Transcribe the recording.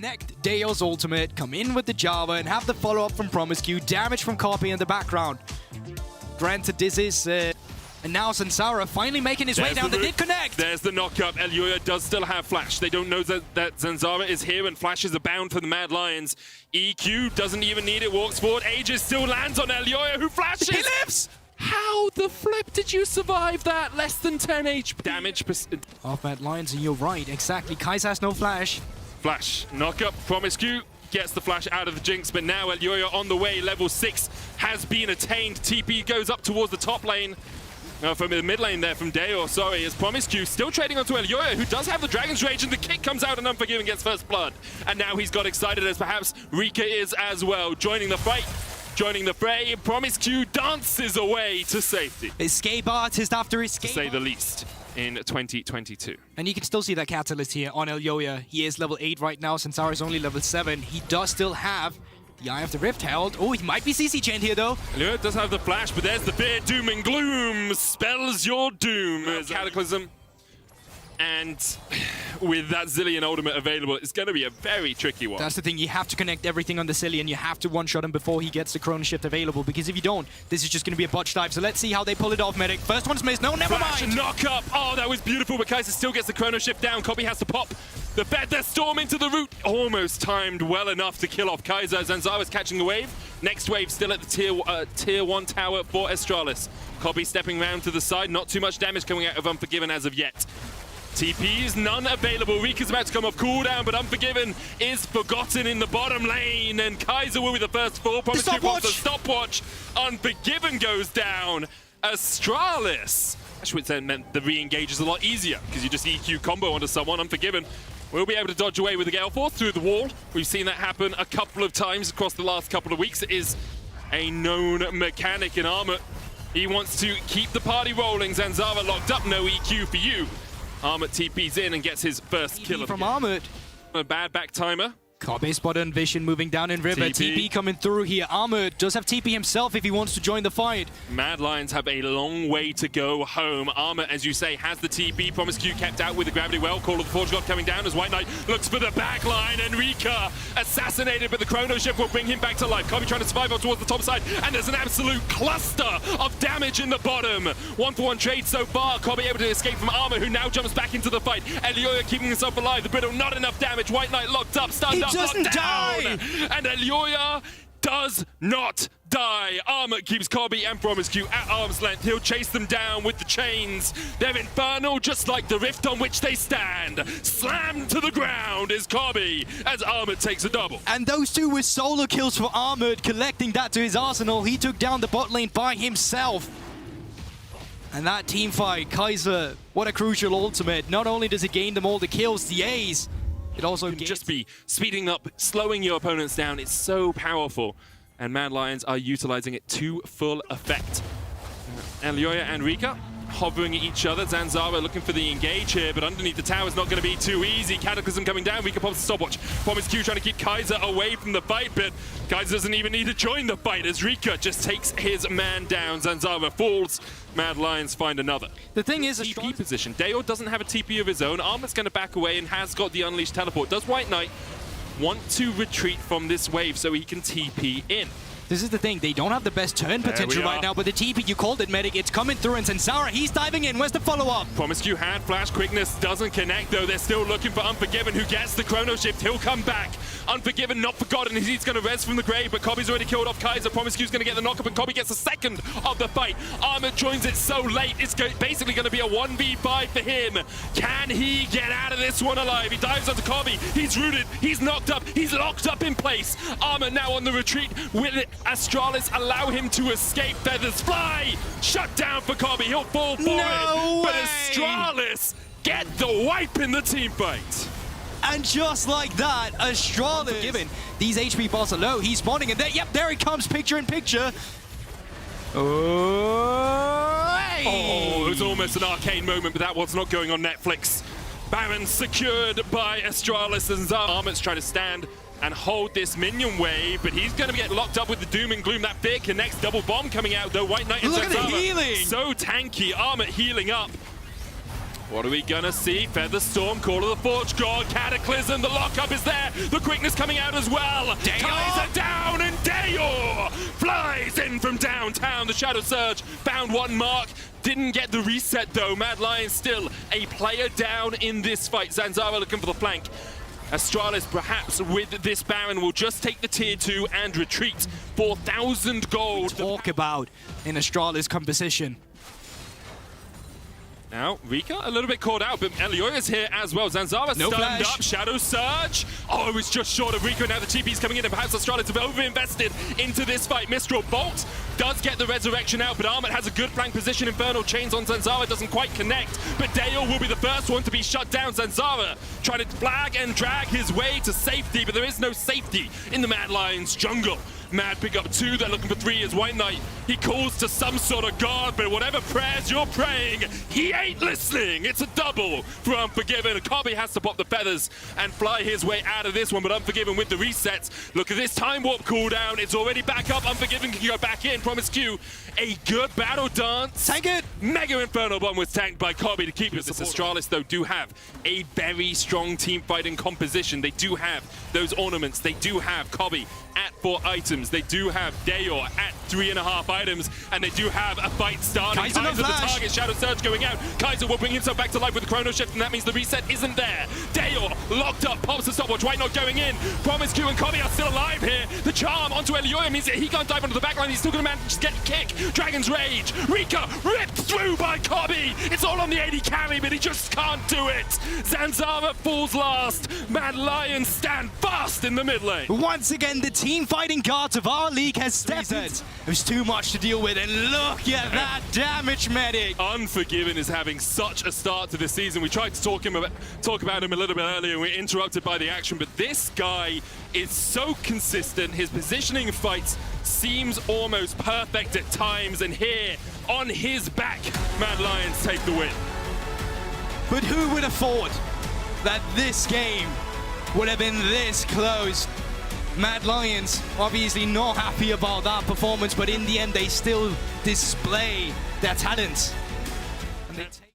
connect Deo's ultimate, come in with the Java, and have the follow-up from Promiscue, damage from Copy in the background. Granted, this is... and now Sansara finally making his way down. They did connect. There's the knock-up. Elyoya does still have Flash. They don't know that Zanzara is here, and Flash is abound for the Mad Lions. EQ doesn't even need it. Walks forward. Aegis still lands on Elyoya, who flashes. He lives! How the flip did you survive that? Less than 10 HP. Damage. Off Mad Lions, and you're right. Exactly. Kaiser has no Flash. Flash. Knock-up. Promiscue gets the Flash out of the Jinx, but now Elyoya on the way. Level 6 has been attained. TP goes up towards the top lane. From the mid lane there from Deo, sorry, is Promiscue still trading onto Elyoya, who does have the Dragon's Rage, and the kick comes out and Unforgiven gets first blood. And now he's got excited, as perhaps Rika is as well. Joining the fight, joining the fray, Promiscue dances away to safety. Escape artist after escape. To say the least, in 2022. And you can still see that catalyst here on Elyoya. He is level 8 right now, Sansara is only level 7. He does still have the Eye of the Rift held. Oh, he might be CC chained here, though. Elyoya does have the Flash, but there's the fear. Doom and Gloom spells your doom. Cataclysm. And with that Zilean ultimate available, it's going to be a very tricky one. That's the thing. You have to connect everything on the Zilean. You have to one-shot him before he gets the Chrono Shift available, because if you don't, this is just going to be a botch dive. So let's see how they pull it off, Medic. First one's missed. No, never Flash mind. Knock up. Oh, that was beautiful, but Kaiser still gets the Chrono Shift down. Copy has to pop the bed. They're storming to the root. Almost timed well enough to kill off Kaiser. Zanzara's catching the wave. Next wave still at the tier 1 tower for Astralis. Copy stepping round to the side. Not too much damage coming out of Unforgiven as of yet. TP's none available. Rika's about to come off cooldown, but Unforgiven is forgotten in the bottom lane, and Kaiser will be the first fall. Promiscue wants a stopwatch. Unforgiven goes down. Astralis. That's what it meant the re-engage is a lot easier, because you just EQ combo onto someone. Unforgiven will be able to dodge away with the Gale Force through the wall. We've seen that happen a couple of times across the last couple of weeks. It is a known mechanic in Armor. He wants to keep the party rolling. Zanzara locked up, no EQ for you. Armut TP's in and gets his first kill from Armut. A bad back timer. Copy spot on Vision moving down in River. TP coming through here. Armut does have TP himself if he wants to join the fight. Mad Lions have a long way to go home. Armut, as you say, has the TP. Promiscue kept out with the Gravity Well. Call of the Forge God coming down as White Knight looks for the back line. And Rika assassinated, but the Chrono Shift will bring him back to life. Copy trying to survive up towards the top side. And there's an absolute cluster of damage in the bottom. 1-for-1 trade so far. Copy able to escape from Armut, who now jumps back into the fight. Elyoya keeping himself alive. The Brittle, not enough damage. White Knight locked up, stunned up, locked down. And Elyoya does not die. Armut keeps Cobby and Promiscue at arm's length. He'll chase them down with the chains. They're infernal, just like the rift on which they stand. Slammed to the ground is Cobby as Armut takes a double. And those two were solo kills for Armut, collecting that to his arsenal. He took down the bot lane by himself. And that team fight, Kaiser, what a crucial ultimate. Not only does it gain them all the kills, the A's, it also can just be speeding up, slowing your opponents down. It's so powerful. And Mad Lions are utilizing it to full effect. Elyoya and Rika hovering at each other. Zanzara looking for the engage here, but underneath the tower is not going to be too easy. Cataclysm coming down. Rika pops the stopwatch. Promiscue trying to keep Kaiser away from the fight, but Kaiser doesn't even need to join the fight as Rika just takes his man down. Zanzara falls. Mad Lions find another. The thing is, TP position. Deo doesn't have a TP of his own. Armut's going to back away and has got the Unleashed Teleport. Does White Knight want to retreat from this wave so he can TP in? This is the thing, they don't have the best turn potential right now, but the TP, you called it, Medic, it's coming through, and Sansara, he's diving in. Where's the follow-up? Promiscue had Flash quickness, doesn't connect though. They're still looking for Unforgiven, who gets the Chrono Shift. He'll come back. Unforgiven, not forgotten. He's going to res from the grave, but Cobby's already killed off Kaiser. Promiscue's going to get the knock-up, and Cobby gets the second of the fight. Armut joins it so late, it's basically going to be a 1v5 for him. Can he get out of this one alive? He dives onto Cobby. He's rooted. He's knocked up. He's locked up in place. Armut now on the retreat. Will Astralis allow him to escape? Feathers fly. Shut down for Cobby. He'll fall for it. But Astralis get the wipe in the team fight. And just like that, Astralis, given these HP bars are low, he's spawning, and there he comes, picture in picture. Oh, hey. Oh, it was almost an arcane moment, but that was not going on Netflix. Baron secured by Astralis, and Armut's trying to stand and hold this minion wave, but he's going to get locked up with the Doom and Gloom. That fear connects, double bomb coming out, though. White Knight and look at the healing! So tanky. Armut healing up. What are we gonna see? Featherstorm, Call of the Forge God, Cataclysm, the lockup is there, the quickness coming out as well. Kaiser down, and Dayor flies in from downtown. The Shadow Surge found one mark, didn't get the reset though. Mad Lion still a player down in this fight. Zanzara looking for the flank. Astralis perhaps with this Baron will just take the tier 2 and retreat. 4,000 gold. Talk about in Astralis composition. Now, Rika a little bit caught out, but Elioya's here as well. Zanzara No stunned flash. up, Shadow Surge. Oh, it was just short of Rika, and now the TP's coming in, and perhaps Astralis have over-invested into this fight. Mistral Bolt does get the resurrection out, but Armut has a good flank position. Infernal Chains on Zanzara doesn't quite connect, but Dayor will be the first one to be shut down. Zanzara trying to flag and drag his way to safety, but there is no safety in the Mad Lions jungle. Mad pick up 2, they're looking for 3 as White Knight. He calls to some sort of god, but whatever prayers you're praying, he ain't listening. It's a double for Unforgiven. Kobe has to pop the feathers and fly his way out of this one, but Unforgiven with the resets. Look at this time warp cooldown. It's already back up. Unforgiven can go back in. Promise Q, a good battle dance. Tank it! Mega Inferno Bomb was tanked by Kobe to keep it. This Astralis, though, do have a very strong team fighting composition. They do have those ornaments. They do have Kobe at 4 items. They do have Dayor at 3.5 items, and they do have a fight starting. Kaiser Kaiser the target, Shadow Surge going out. Kaiser will bring himself back to life with the Chrono Shift, and that means the reset isn't there. Dayor locked up, pops the stopwatch, White not going in. Promise Q and Kobe are still alive here. The charm onto Elioya means that he can't dive onto the backline. He's still going to manage to get a kick. Dragon's Rage. Rika ripped through by Kobe. It's all on the 80 carry, but he just can't do it. Zanzara falls last. Mad Lions stand fast in the mid lane. Once again, the team fighting gods of our league has stepped in. It was too much to deal with, and look at that damage medic. Unforgiven is having such a start to this season. We tried to talk about him a little bit earlier, and we were interrupted by the action, but this guy is so consistent. His positioning in fights seems almost perfect at times, and here, on his back, Mad Lions take the win. But who would have thought that this game would have been this close? Mad Lions obviously not happy about that performance, but in the end they still display their talents. And they